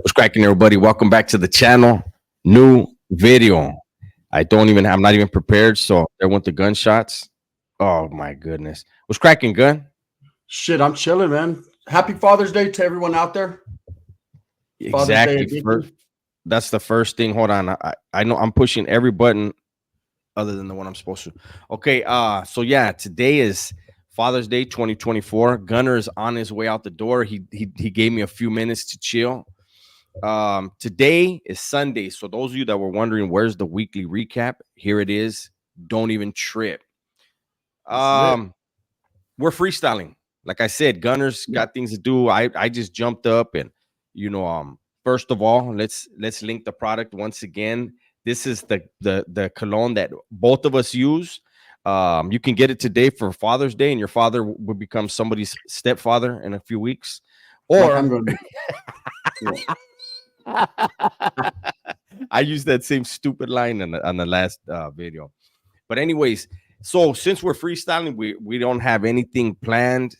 What's cracking, everybody? Welcome back to the channel. New video. I'm not even prepared. So there went the gunshots. Oh my goodness. What's cracking, gun? Shit, I'm chilling, man. Happy Father's Day to everyone out there. Father's Day Exactly. edition. That's the first thing. Hold on. I know I'm pushing every button other than the one I'm supposed to. Okay. So yeah, today is Father's Day 2024. Gunner is on his way out the door. He gave me a few minutes to chill. Today is Sunday, so those of you that were wondering where's the weekly recap, here it is. Don't even trip. We're freestyling. Like I said, Gunner's got things to do. I just jumped up and first of all, let's link the product once again. This is the cologne that both of us use. You can get it today for Father's Day, and your father will become somebody's stepfather in a few weeks. Or like I'm going to I used that same stupid line on the last video. But anyways, so since we're freestyling, we don't have anything planned,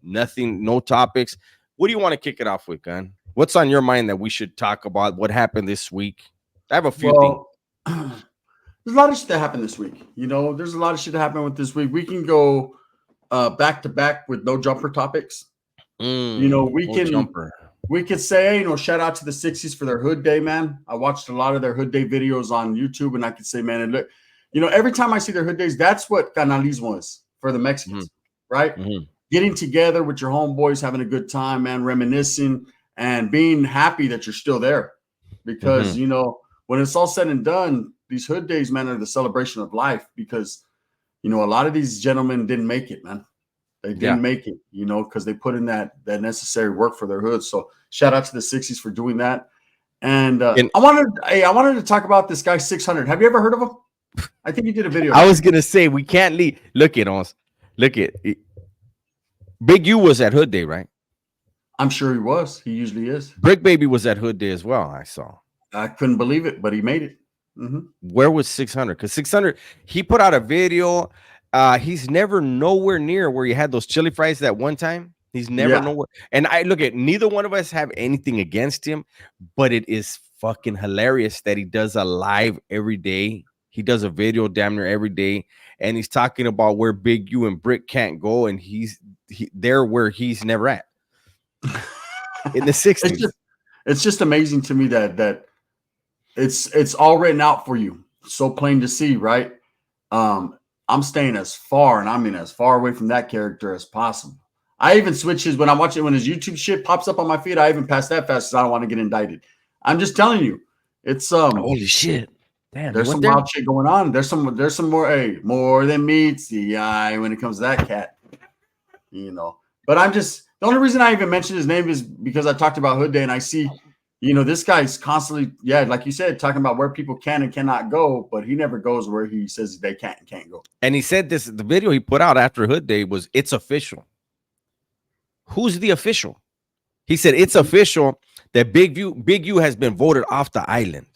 nothing, no topics. What do you want to kick it off with, Gun? What's on your mind that we should talk about? What happened this week? I have a few things. There's a lot of shit that happened this week. There's a lot of shit that happened with this week. We can go back to back with no jumper topics. We could say, shout out to the 60s for their Hood Day, man. I watched a lot of their Hood Day videos on YouTube, and I could say, man, look, every time I see their Hood Days, that's what canalismo is for the Mexicans, right? Mm-hmm. Getting together with your homeboys, having a good time, man, reminiscing, and being happy that you're still there. Because, when it's all said and done, these Hood Days, man, are the celebration of life because, a lot of these gentlemen didn't make it, man. They didn't make it, because they put in that necessary work for their hoods. So shout out to the 60s for doing that. And I wanted to talk about this guy 600. Have you ever heard of him? I think he did a video. I was gonna say we can't leave. Look at us. Look at it. Big U was at Hood Day, right? I'm sure he was. He usually is. Brick Baby was at Hood Day as well. I saw. I couldn't believe it, but he made it. Mm-hmm. Where was 600? Because 600, he put out a video. He's never nowhere near where he had those chili fries that one time. He's never nowhere. And I look at neither one of us have anything against him, but it is fucking hilarious that he does a live every day. He does a video damn near every day, and he's talking about where Big U and Brick can't go, and he's there where he's never at in the 60s. It's just amazing to me that it's all written out for you, so plain to see, right? I'm staying as far away from that character as possible. I even switch when I'm watching, when his YouTube shit pops up on my feed, I even pass that fast because I don't want to get indicted. I'm just telling you, it's holy shit. Damn, there's some wild shit going on. There's some more, more than meets the eye when it comes to that cat. But the only reason I even mentioned his name is because I talked about Hood Day and I see this guy's constantly, like you said, talking about where people can and cannot go, but he never goes where he says they can't and can't go. And he said the video he put out after Hood Day was, it's official. Who's the official? He said, it's official that Big U has been voted off the island.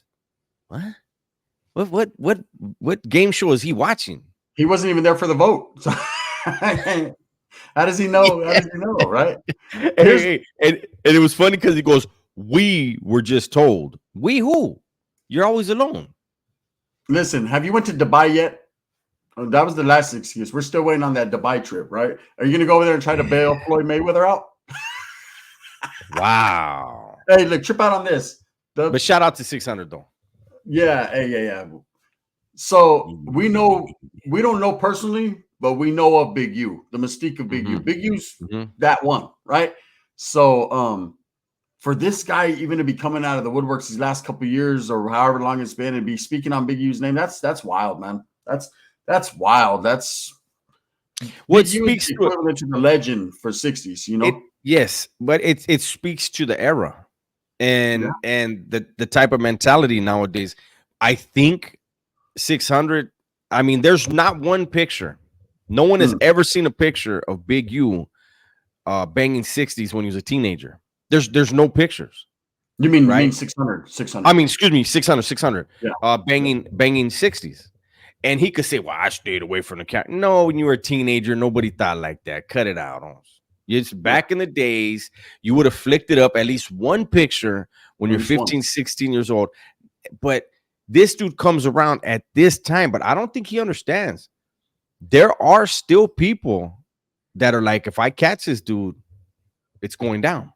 What game show is he watching? He wasn't even there for the vote. So how does he know? How does he know, right? And it was funny because he goes, we were just told. We who? You're always alone. Listen, have you went to Dubai yet? That was the last excuse. We're still waiting on that Dubai trip, right? Are you going to go over there and try to bail Floyd Mayweather out? Wow. Hey, look, trip out on this. But shout out to 600 though. Yeah. So we don't know personally, but we know of Big U, the mystique of Big U. Big U's that one, right? So for this guy even to be coming out of the woodworks these last couple of years or however long it's been and be speaking on Big U's name, that's wild, man. That's wild. That's what speaks to the legend for 60s, Yes, but it speaks to the era and the type of mentality nowadays. I think 600. I mean, there's not one picture. No one has ever seen a picture of Big U banging 60s when he was a teenager. There's no pictures. You mean 600? 600. I mean, excuse me, 600. Yeah. Banging 60s. And he could say, well, I stayed away from the cat. No, when you were a teenager, nobody thought like that. Cut it out. It's back in the days, you would have flicked it up at least one picture when you're 15, 16 years old. But this dude comes around at this time, but I don't think he understands. There are still people that are like, if I catch this dude, it's going down.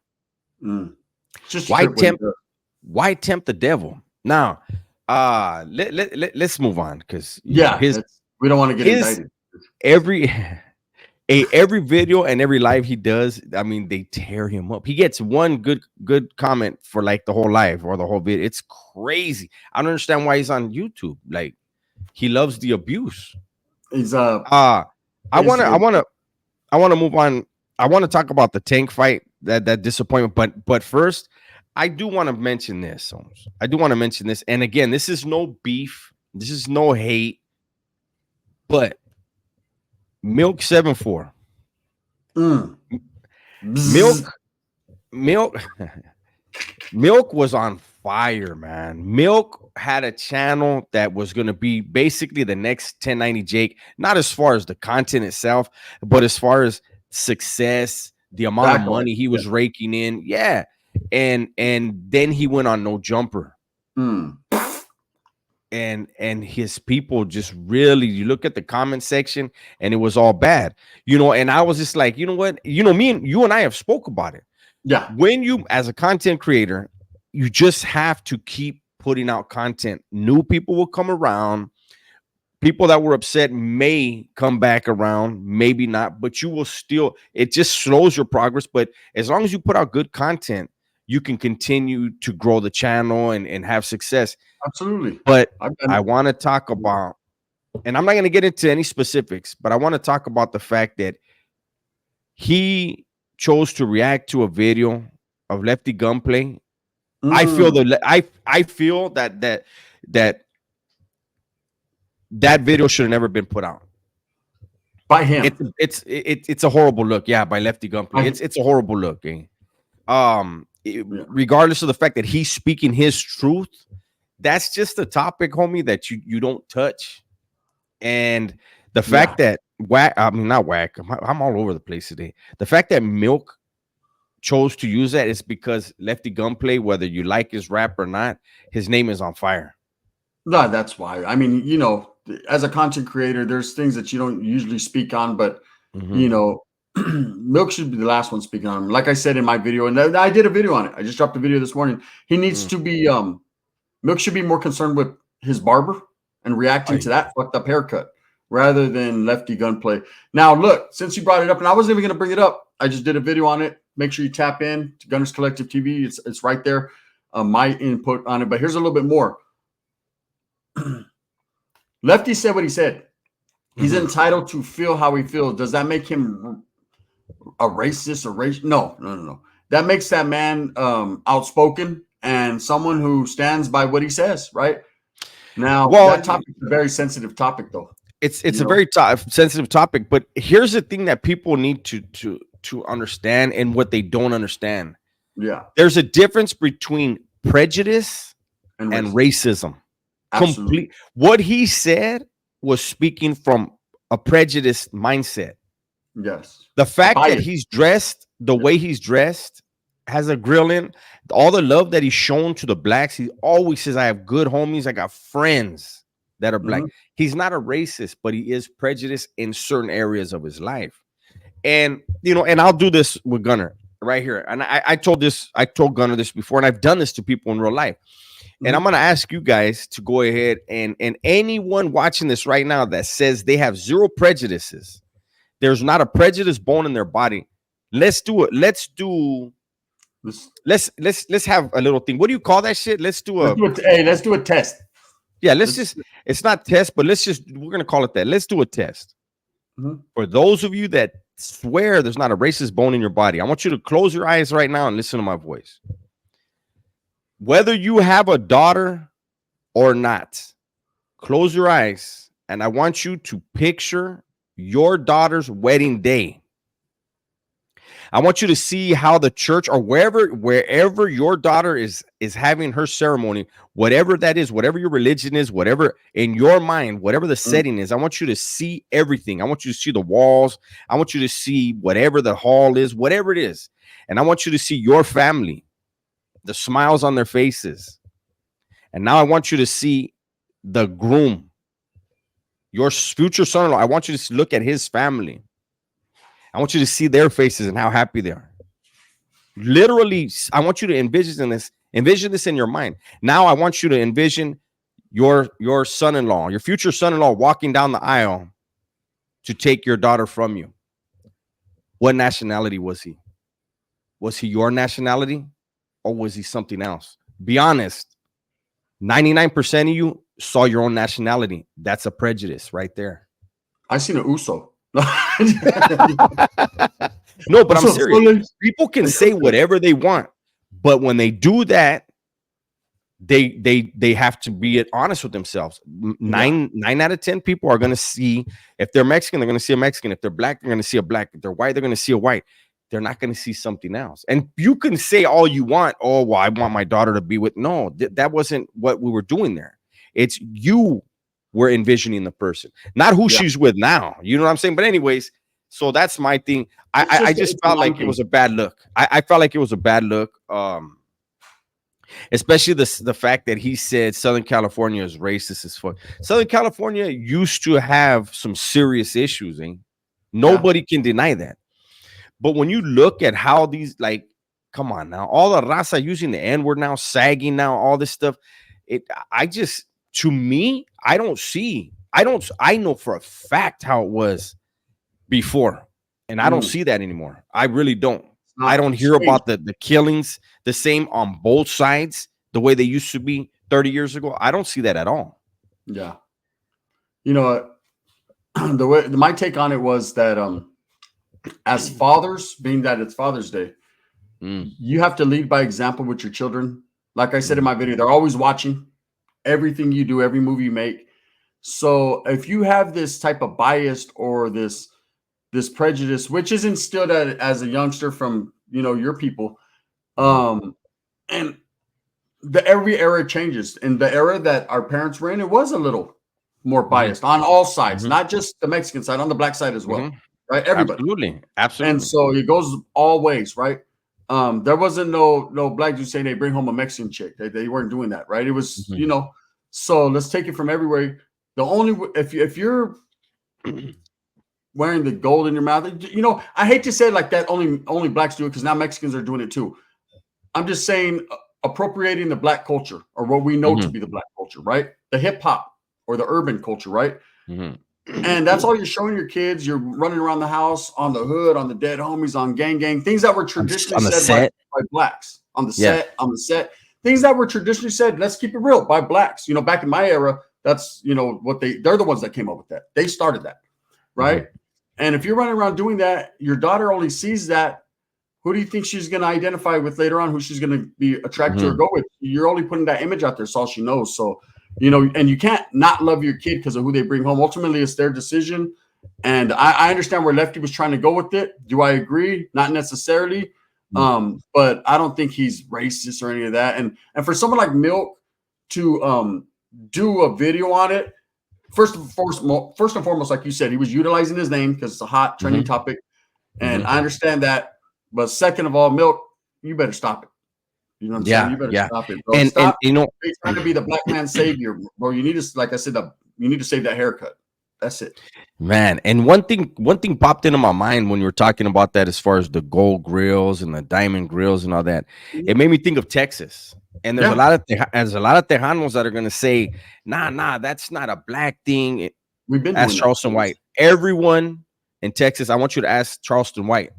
Just why tempt the devil? Now, let's move on because we don't want to get indicted. Every video and every live he does, I mean, they tear him up. He gets one good comment for like the whole live or the whole video. It's crazy. I don't understand why he's on YouTube. Like, he loves the abuse. He's I want to move on. I want to talk about the Tank fight, that disappointment. But first, I do want to mention this, Holmes. I do want to mention this. And again, this is no beef. This is no hate. But Milk 7-4. Milk was on fire, man. Milk had a channel that was going to be basically the next 1090 Jake, not as far as the content itself, but as far as success, the amount of money he was raking in. Yeah. And then he went on No Jumper. And his people just really, you look at the comment section and it was all bad, and I was just like, you know what, me and you and I have spoke about it. Yeah. When you, as a content creator, you just have to keep putting out content. New people will come around. People that were upset may come back around, maybe not, but you will still, it just slows your progress. But as long as you put out good content, you can continue to grow the channel and have success. Absolutely. But I want to talk about, and I'm not going to get into any specifics, but I want to talk about the fact that he chose to react to a video of Lefty Gunplay. I feel that video should have never been put out by him. It's a horrible look. Yeah, by Lefty Gunplay. It's a horrible look. Regardless of the fact that he's speaking his truth, that's just a topic, homie, that you don't touch. And the fact that not whack, I'm all over the place today. The fact that Milk chose to use that is because Lefty Gunplay, whether you like his rap or not, his name is on fire. No, that's why. I mean, as a content creator, there's things that you don't usually speak on, but Milk should be the last one speaking on him. Like I said in my video, and I did a video on it. I just dropped a video this morning. He needs to be Milk should be more concerned with his barber and reacting to that fucked up haircut rather than Lefty Gunplay. Now, look, since you brought it up, and I wasn't even going to bring it up, I just did a video on it. Make sure you tap in to Gunners Collective TV. It's right there. My input on it. But here's a little bit more. Lefty said what he said. He's entitled to feel how he feels. Does that make him a racist or racial? No. That makes that man outspoken and someone who stands by what he says, right? Now, that topic is a very sensitive topic, though. It's a very sensitive topic, but here's the thing that people need to understand and what they don't understand. Yeah. There's a difference between prejudice and racism. Absolutely. What he said was speaking from a prejudiced mindset. Yes. The fact that he's dressed the way he's dressed, has a grill in, all the love that he's shown to the blacks, he always says, I have good homies, I got friends that are black. He's not a racist, but he is prejudiced in certain areas of his life. And and I'll do this with Gunner right here. And I told Gunner this before, and I've done this to people in real life. And I'm going to ask you guys to go ahead and anyone watching this right now that says they have zero prejudices, there's not a prejudice bone in their body. Let's do it. Let's have a little thing. What do you call that shit? Let's do a test. Yeah, it's not test, but we're going to call it that. Let's do a test. For those of you that swear there's not a racist bone in your body, I want you to close your eyes right now and listen to my voice. Whether you have a daughter or not, close your eyes, and I want you to picture your daughter's wedding day. I want you to see how the church or wherever your daughter is having her ceremony, whatever that is, whatever your religion is, whatever in your mind, whatever the setting is. I want you to see everything. I want you to see the walls. I want you to see whatever the hall is, whatever it is. And I want you to see your family, the smiles on their faces. And now I want you to see the groom, your future son-in-law. I want you to look at his family. I want you to see their faces and how happy they are. Literally, I want you to envision this in your mind. Now I want you to envision your son-in-law, your future son-in-law walking down the aisle to take your daughter from you. What nationality was he? Was he your nationality or was he something else? Be honest. 99% of you saw your own nationality. That's a prejudice right there. I seen an Uso. No, but I'm serious. People can say whatever they want, but when they do that, they have to be honest with themselves. Nine out of 10 people are going to see, if they're Mexican, they're going to see a Mexican. If they're black, they're going to see a black. If they're white, they're going to see a white. They're not going to see something else. And you can say all you want. Oh, well, I want my daughter to be with. No, that wasn't what we were doing there. It's you were envisioning the person, not who she's with now. You know what I'm saying? But anyways, so that's my thing. I just felt like it was a bad look. I felt like it was a bad look. Especially the fact that he said Southern California is racist as fuck. Southern California used to have some serious issues, eh? Nobody can deny that. But when you look at how these, like, come on now, all the raza using the N-word now, sagging now, all this stuff, to me, I know for a fact how it was before, and I don't see that anymore. I really don't. I don't hear about the killings the same on both sides the way they used to be 30 years ago. I don't see that at all. Yeah. You know, the way my take on it was that as fathers, being that it's Father's Day, you have to lead by example with your children. Like I said in my video, they're always watching everything you do, every move you make. So if you have this type of bias or this prejudice, which is instilled as a youngster from, you know, your people, and every era changes. In the era that our parents were in, it was a little more biased on all sides, not just the Mexican side, on the black side as well, right? Everybody. Absolutely. And so it goes all ways, right? There wasn't no black dudes saying they bring home a Mexican chick. They weren't doing that, right? It was, you know, so let's take it from everywhere. The only, if you're wearing the gold in your mouth, you know, I hate to say it like that, only blacks do it, because now Mexicans are doing it too. I'm just saying appropriating the black culture, or what we know to be the black culture, right? The hip hop or the urban culture, right? And that's all you're showing your kids. You're running around the house on the hood, on the dead homies, on gang, things that were traditionally said by blacks on the set, things that were traditionally said, let's keep it real, by blacks. You know, back in my era, that's, you know, what they're the ones that came up with that. They started that, right? And if you're running around doing that, your daughter only sees that. Who do you think she's going to identify with later on? Who she's going to be attracted to or go with? You're only putting that image out there. It's all she knows. So, you know, and you can't not love your kid because of who they bring home. Ultimately, it's their decision. And I understand where Lefty was trying to go with it. Do I agree? Not necessarily. But I don't think he's racist or any of that. And for someone like Milk to do a video on it, first and foremost, like you said, he was utilizing his name because it's a hot, trending topic. And I understand that. But second of all, Milk, you better stop it. You know what I'm saying? You better stop it, bro. And you know, trying to be the black man's savior, bro. You need to, like I said, you need to save that haircut. That's it, man. And one thing popped into my mind when you were talking about that, as far as the gold grills and the diamond grills and all that. It made me think of Texas. And there's a lot of Tejanos that are going to say, nah, that's not a black thing. We've been ask Charleston White. Everyone in Texas, I want you to ask Charleston White,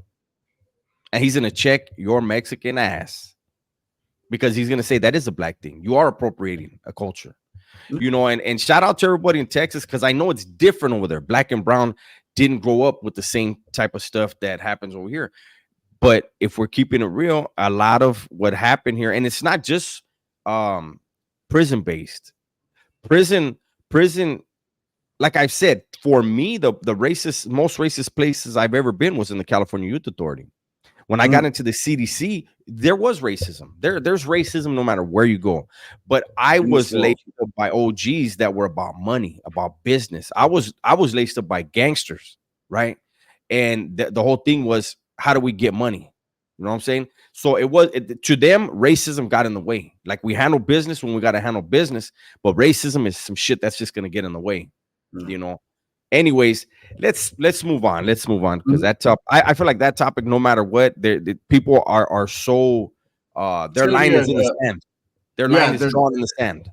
and he's going to check your Mexican ass, because he's going to say that is a black thing. You are appropriating a culture, you know. And shout out to everybody in Texas, because I know it's different over there. Black and brown didn't grow up with the same type of stuff that happens over here. But if we're keeping it real, a lot of what happened here, and it's not just prison based. Prison, like I've said, for me, the most racist places I've ever been was in the California Youth Authority. When I got into the CDC, there was racism. There's racism no matter where you go. But I was laced up by OGs that were about money, about business. I was laced up by gangsters, right? And the whole thing was, how do we get money? You know what I'm saying? So to them, racism got in the way. Like, we handle business when we got to handle business, but racism is some shit that's just going to get in the way, you know? Anyways, let's move on. Let's move on, because that topic, I feel like that topic, no matter what, the people are so their line is in the sand. Their line is drawn in the sand.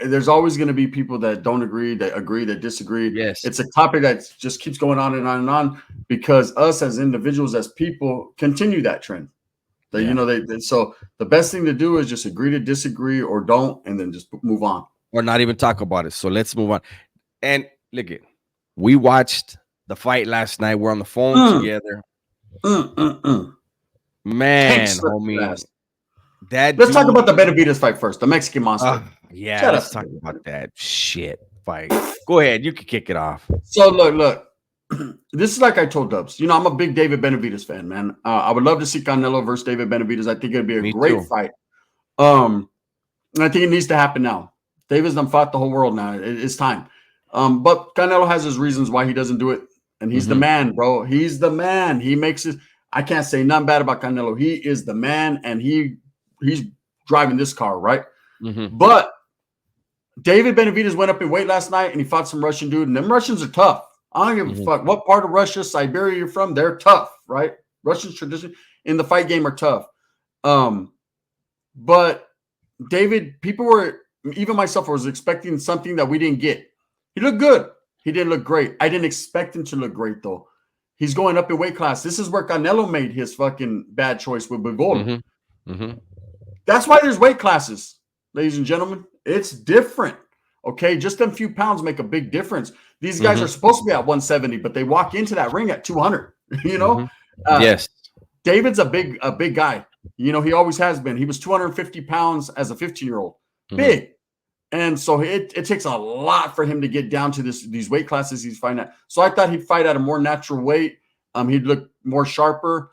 There's always going to be people that don't agree, that disagree. Yes, it's a topic that just keeps going on and on and on, because us as individuals, as people, continue that trend. You know, so the best thing to do is just agree to disagree, or don't, and then just move on, or not even talk about it. So let's move on. And look it. We watched the fight last night. We're on the phone together. Man, homie. Let's talk about the Benavidez fight first. The Mexican monster. Let's talk about that shit fight. Go ahead. You can kick it off. So look. This is like I told Dubs. You know, I'm a big David Benavidez fan, man. I would love to see Canelo versus David Benavidez. I think it'd be a great fight. And I think it needs to happen now. David's done fought the whole world now. It's time. But Canelo has his reasons why he doesn't do it. And he's the man, bro. He's the man. He makes it. I can't say nothing bad about Canelo. He is the man, and he's driving this car, right? But David Benavidez went up in weight last night, and he fought some Russian dude. And them Russians are tough. I don't give a fuck what part of Russia, Siberia you're from. They're tough, right? Russians tradition in the fight game are tough. But David, people were, even myself, was expecting something that we didn't get. He looked good. He didn't look great. I didn't expect him to look great, though. He's going up in weight class. This is where Canelo made his fucking bad choice with Bivol. That's why there's weight classes, ladies and gentlemen. It's different. Okay, just them few pounds make a big difference. These guys are supposed to be at 170, but they walk into that ring at 200. You know, yes. David's a big guy. You know, he always has been. He was 250 pounds as a 15-year-old, big, and so it takes a lot for him to get down to these weight classes he's fighting at. So I thought he'd fight at a more natural weight. He'd look more sharper.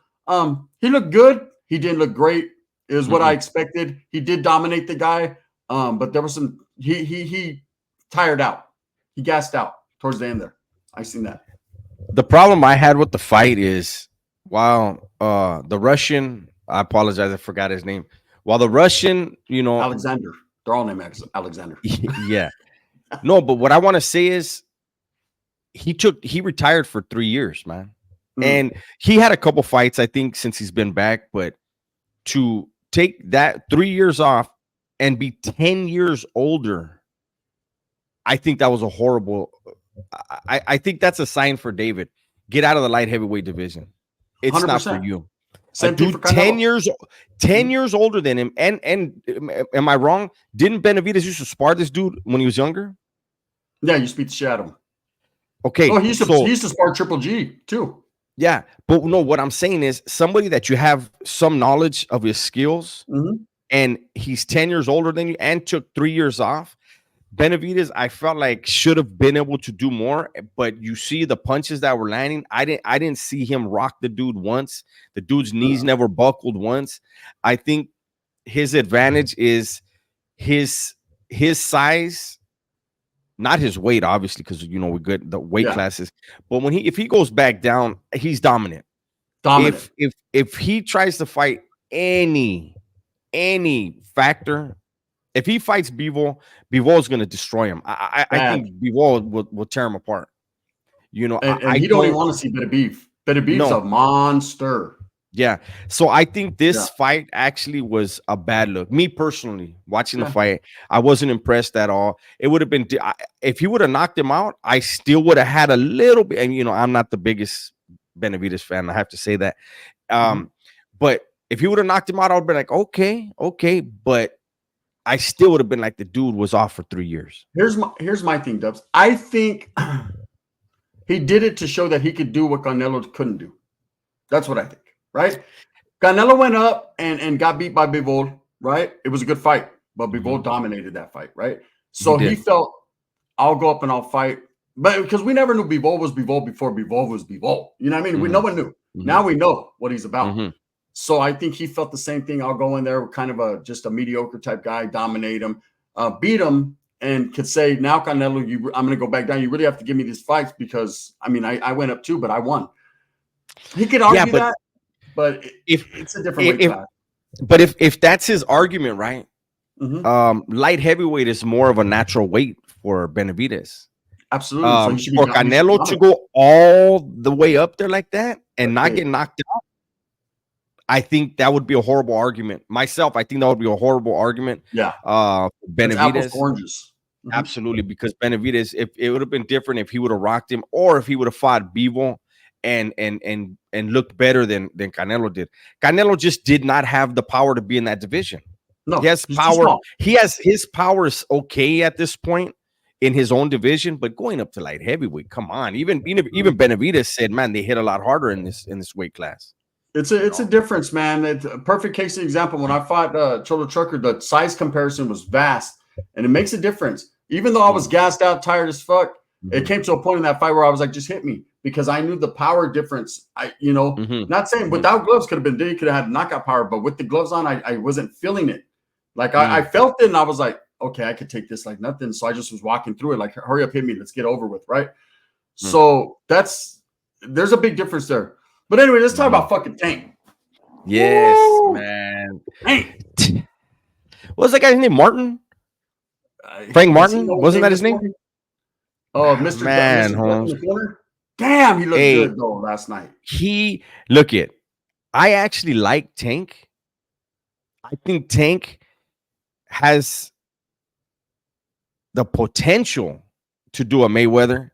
He looked good. He didn't look great. It was what I expected. He did dominate the guy, but there was some. He tired out. He gassed out towards the end there. I seen that. The problem I had with the fight is, while the Russian, I apologize, I forgot his name. While the Russian, you know, Alexander, they're all named Alexander. Yeah. No, but what I want to say is he retired for 3 years, man. And he had a couple fights, I think, since he's been back, but to take that 3 years off and be 10 years older, I think that was a horrible. I think that's a sign for David. Get out of the light heavyweight division. It's 100%. Not for you. Same thing for 10 years older than him. And am I wrong? Didn't Benavidez used to spar this dude when he was younger? Yeah, you beat the shit out of him. Okay. Oh, he used to spar Triple G too. Yeah, but no, what I'm saying is somebody that you have some knowledge of his skills, and he's 10 years older than you and took 3 years off. Benavidez, I felt like should have been able to do more, but you see the punches that were landing. I didn't see him rock the dude once. The dude's knees never buckled once. I think his advantage is his size, not his weight, obviously, because you know we good the weight classes. But if he goes back down, he's dominant. If he tries to fight any factor. If he fights Bivol is going to destroy him. I think Bivol will tear him apart. You know, and he don't even want to see Benavidez. Benavidez a monster. Yeah. So I think this fight actually was a bad look. Me personally, watching the fight, I wasn't impressed at all. It would have been if he would have knocked him out, I still would have had a little bit. And you know, I'm not the biggest Benavidez fan. I have to say that. But if he would have knocked him out, I would be like, okay, but I still would have been like, the dude was off for 3 years. Here's my thing, Dubs. I think he did it to show that he could do what Canelo couldn't do. That's what I think, right? Canelo went up and got beat by Bivol, right? It was a good fight, but Bivol dominated that fight, right? So he felt, I'll go up and I'll fight. But because we never knew Bivol was Bivol before Bivol was Bivol. You know what I mean? No one knew. Now we know what he's about. So I think he felt the same thing. I'll go in there with kind of just a mediocre type guy, dominate him, beat him, and could say, now Canelo, I'm going to go back down. You really have to give me these fights because I mean I went up too, but I won. He could argue that, but it's a different weight class. But if that's his argument, right? Mm-hmm. Light heavyweight is more of a natural weight for Benavidez. Absolutely. So he should be for Canelo to go all the way up there like that and not get knocked out, I think that would be a horrible argument. Myself, I think that would be a horrible argument. Yeah. Benavidez, apples to oranges. Mm-hmm. Absolutely, because Benavidez, if it would have been different if he would have rocked him, or if he would have fought Bivol and looked better than Canelo did. Canelo just did not have the power to be in that division. No, he has power. He has his power is okay at this point in his own division, but going up to light heavyweight, come on. Even Benavidez said, man, they hit a lot harder in this weight class. It's a difference, man. It's a perfect case of example. When I fought Cholo Trucker, the size comparison was vast, and it makes a difference. Even though I was gassed out, tired as fuck, it came to a point in that fight where I was like, just hit me, because I knew the power difference. Not saying without gloves could have been there, you could have had knockout power, but with the gloves on, I wasn't feeling it. Like I felt it, and I was like, okay, I could take this like nothing. So I just was walking through it, like, hurry up, hit me, let's get over with, right? So there's a big difference there. But anyway, let's talk about fucking Tank. Yes, woo! Man. Tank. What was that guy's name? Martin? Frank Martin? Wasn't that his name? Oh, Mr. Man, damn, he looked good though last night. I actually like Tank. I think Tank has the potential to do a Mayweather,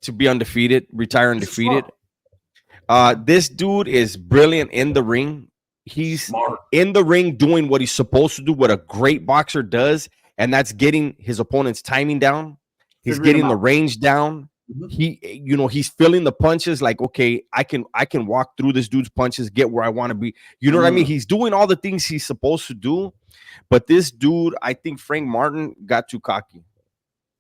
to be undefeated, retire undefeated. This dude is brilliant in the ring. He's smart in the ring doing what he's supposed to do, what a great boxer does, and that's getting his opponent's timing down. He's getting the range down. He's feeling the punches like, okay, I can walk through this dude's punches, get where I want to be. You know what I mean? He's doing all the things he's supposed to do. But this dude, I think Frank Martin got too cocky.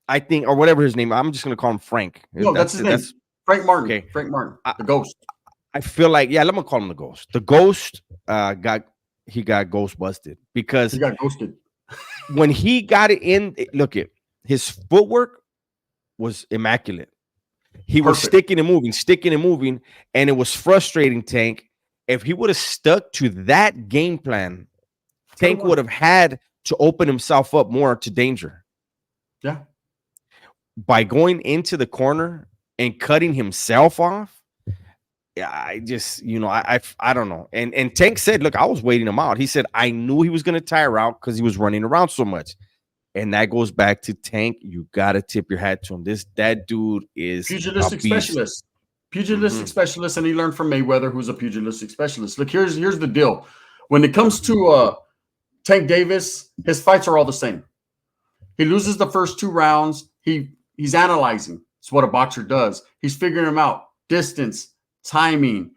I think, or whatever his name, I'm just going to call him Frank. No, that's his name. Frank Martin. Okay. Frank Martin, the Ghost. I feel like, let me call him the Ghost. The Ghost got ghost busted because he got ghosted. When he got it in, his footwork was immaculate. He was sticking and moving, and it was frustrating Tank. If he would have stuck to that game plan, Tank would have had to open himself up more to danger. Yeah. By going into the corner and cutting himself off, I just, I don't know. And Tank said, look, I was waiting him out. He said, I knew he was going to tire out because he was running around so much. And that goes back to Tank. You got to tip your hat to him. That dude is pugilistic specialist. Pugilistic specialist, and he learned from Mayweather, who's a pugilistic specialist. Look, here's the deal. When it comes to Tank Davis, his fights are all the same. He loses the first 2 rounds. He's analyzing. It's what a boxer does. He's figuring them out. Distance, timing.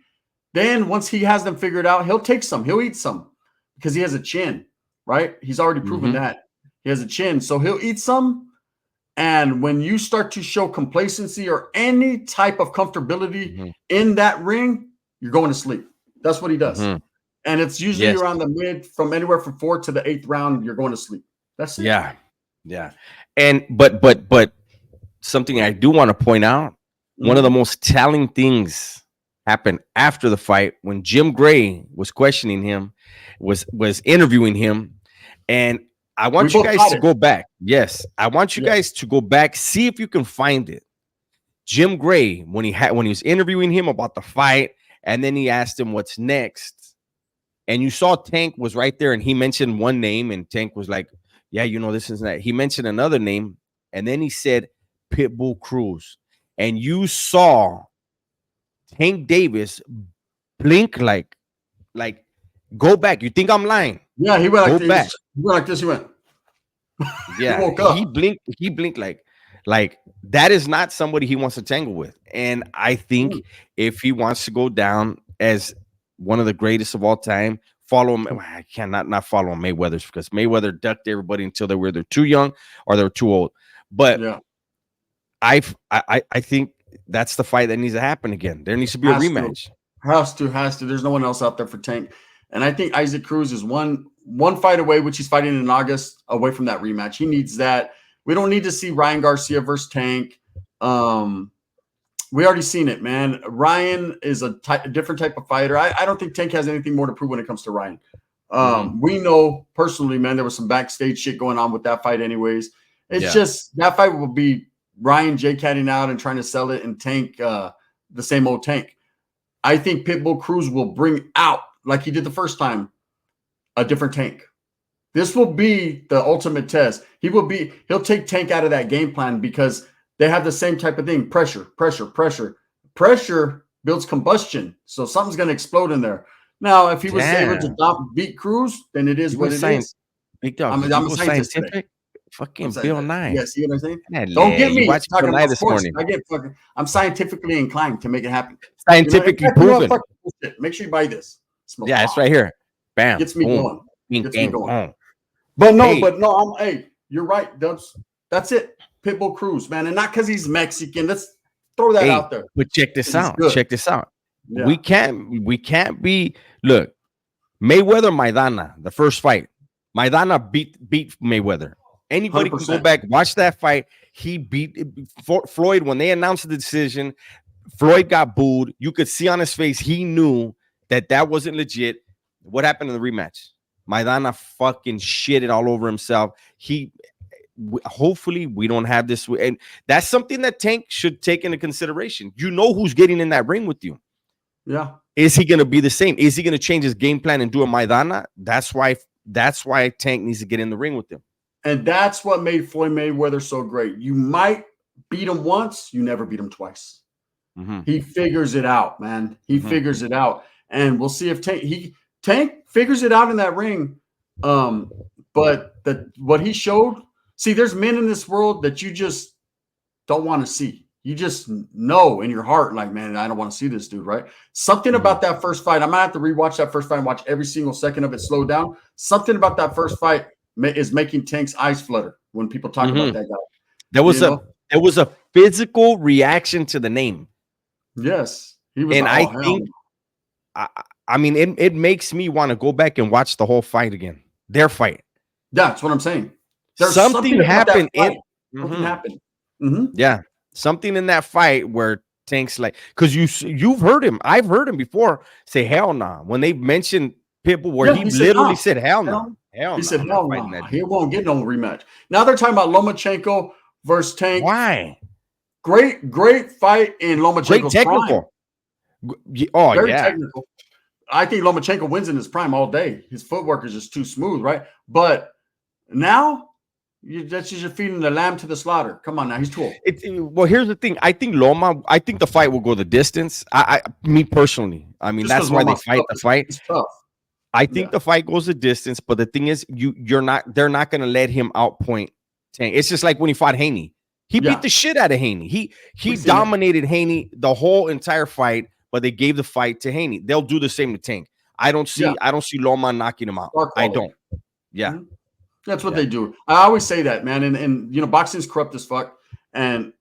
Then once he has them figured out, he'll take some. He'll eat some because he has a chin, right? He's already proven that. He has a chin. So he'll eat some. And when you start to show complacency or any type of comfortability in that ring, you're going to sleep. That's what he does. And it's usually around the from anywhere from 4th to the 8th round, you're going to sleep. That's it. Yeah. And but something I do want to point out, one of the most telling things happened after the fight when Jim Gray was questioning him, was interviewing him, and I want you guys to go back. Yes, I want you guys to go back, see if you can find it. Jim Gray, when he was interviewing him about the fight, and then he asked him what's next, and you saw Tank was right there, and he mentioned one name, and Tank was like, "Yeah, this is that." He mentioned another name, and then he said Pitbull Cruz, and you saw Tank Davis blink like go back. You think I'm lying? Yeah, he went like this. He went like this. He went. Yeah, he blinked. He blinked like that is not somebody he wants to tangle with. And I think if he wants to go down as one of the greatest of all time, follow him. I cannot not follow Mayweather's because Mayweather ducked everybody until they were either too young or they were too old. But I think that's the fight that needs to happen again. There needs to be a rematch. Has to. There's no one else out there for Tank. And I think Isaac Cruz is one fight away, which he's fighting in August, away from that rematch. He needs that. We don't need to see Ryan Garcia versus Tank. We already seen it, man. Ryan is a different type of fighter. I don't think Tank has anything more to prove when it comes to Ryan. We know personally, man, there was some backstage shit going on with that fight anyways. It's just that fight will be Ryan J-catting out and trying to sell it, and Tank, the same old Tank. I think Pitbull Cruz will bring out, like he did the first time, a different Tank. This will be the ultimate test. He'll take Tank out of that game plan because they have the same type of thing. Pressure. Pressure builds combustion. So something's going to explode in there. Now, if he was able to beat Cruz, then it is what it is. Big dog. I'm a scientist today. Fucking Bill Nye. Yeah, see what I'm saying? Don't get me talking about this morning. I'm scientifically inclined to make it happen. Scientifically proven. Make sure you buy this. Yeah, it's right here. Bam. Gets me going. But no, hey, you're right, Dubs. That's it. Pitbull Cruz, man. And not because he's Mexican. Let's throw that out there. But check this out. Yeah. We can't be, look, Mayweather Maidana, the first fight. Maidana beat Mayweather. Anybody 100%. Can go back, watch that fight. He beat Floyd when they announced the decision. Floyd got booed. You could see on his face he knew that wasn't legit. What happened in the rematch? Maidana fucking shitted all over himself. Hopefully we don't have this, and that's something that Tank should take into consideration. You know who's getting in that ring with you. Yeah. Is he going to be the same? Is he going to change his game plan and do a Maidana? That's why Tank needs to get in the ring with him. And that's what made Floyd Mayweather so great. You might beat him once, you never beat him twice. Mm-hmm. He figures it out, man. He figures it out. And we'll see if Tank figures it out in that ring. But what he showed, see, there's men in this world that you just don't want to see. You just know in your heart, like, man, I don't want to see this dude, right? Something about that first fight. I might have to rewatch that first fight and watch every single second of it slow down. Something about that first fight is making Tank's eyes flutter when people talk about that guy. There was a physical reaction to the name. Yes. He was, and I think, I mean, it makes me want to go back and watch the whole fight again. Their fight. Yeah, that's what I'm saying. There's something happened. Something happened. Yeah. Something in that fight where Tank's like, because you've heard him. I've heard him before say hell nah. When they mentioned Pitbull, where he literally said hell nah. He said hell nah. He won't get no rematch. Now they're talking about Lomachenko versus Tank. Why? Great fight in Lomachenko's great technical. Prime. Oh, very technical. I think Lomachenko wins in his prime all day. His footwork is just too smooth, right? But now that's just feeding the lamb to the slaughter. Come on now, he's too old. Well, here's the thing. I think the fight will go the distance. Me personally, I mean, that's why they fight the fight. It's tough. I think the fight goes the distance, but the thing is, they're not going to let him outpoint Tank. It's just like when he fought Haney. He beat the shit out of Haney. He dominated Haney the whole entire fight, but they gave the fight to Haney. They'll do the same to Tank. I don't see Loma knocking him out. I don't. Yeah. Mm-hmm. That's what they do. I always say that, man. And you know, boxing's corrupt as fuck. And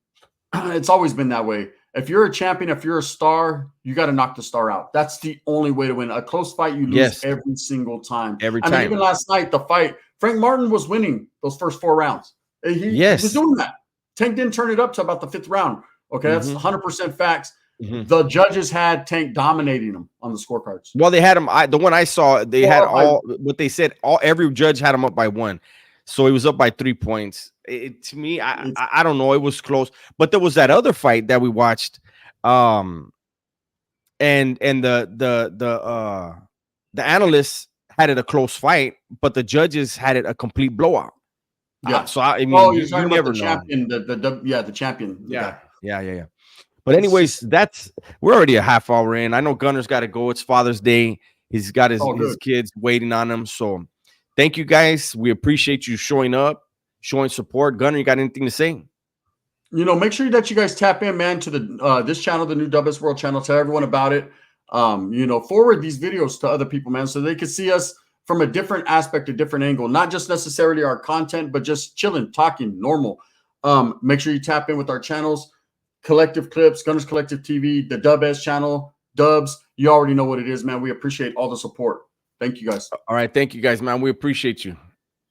it's always been that way. If you're a champion, if you're a star, you got to knock the star out. That's the only way to win. A close fight, you lose every single time. I mean, even last night, the fight, Frank Martin was winning those first 4 rounds. He was doing that. Tank didn't turn it up to about the 5th round. Okay, that's 100% facts. The judges had Tank dominating him on the scorecards. Well, they had him. The one I saw, they had what they said. Every judge had him up by 1, so he was up by 3 points. To me, I don't know. It was close, but there was that other fight that we watched, and the analysts had it a close fight, but the judges had it a complete blowout. Yeah. So I mean, you never know. Champion, the champion. Yeah. But anyways, we're already a half hour in. I know Gunner's got to go. It's Father's Day. He's got his kids waiting on him. So thank you guys. We appreciate you showing up, showing support. Gunner, you got anything to say? You know, make sure that you guys tap in, man, to the this channel, the new WS World channel. Tell everyone about it. You know, forward these videos to other people, man, so they can see us from a different aspect, a different angle, not just necessarily our content, but just chilling, talking, normal. Make sure you tap in with our channels. Collective Clips, Gunners Collective TV, the WS channel, Dubs. You already know what it is, man. We appreciate all the support. Thank you guys. All right. Thank you guys, man. We appreciate you.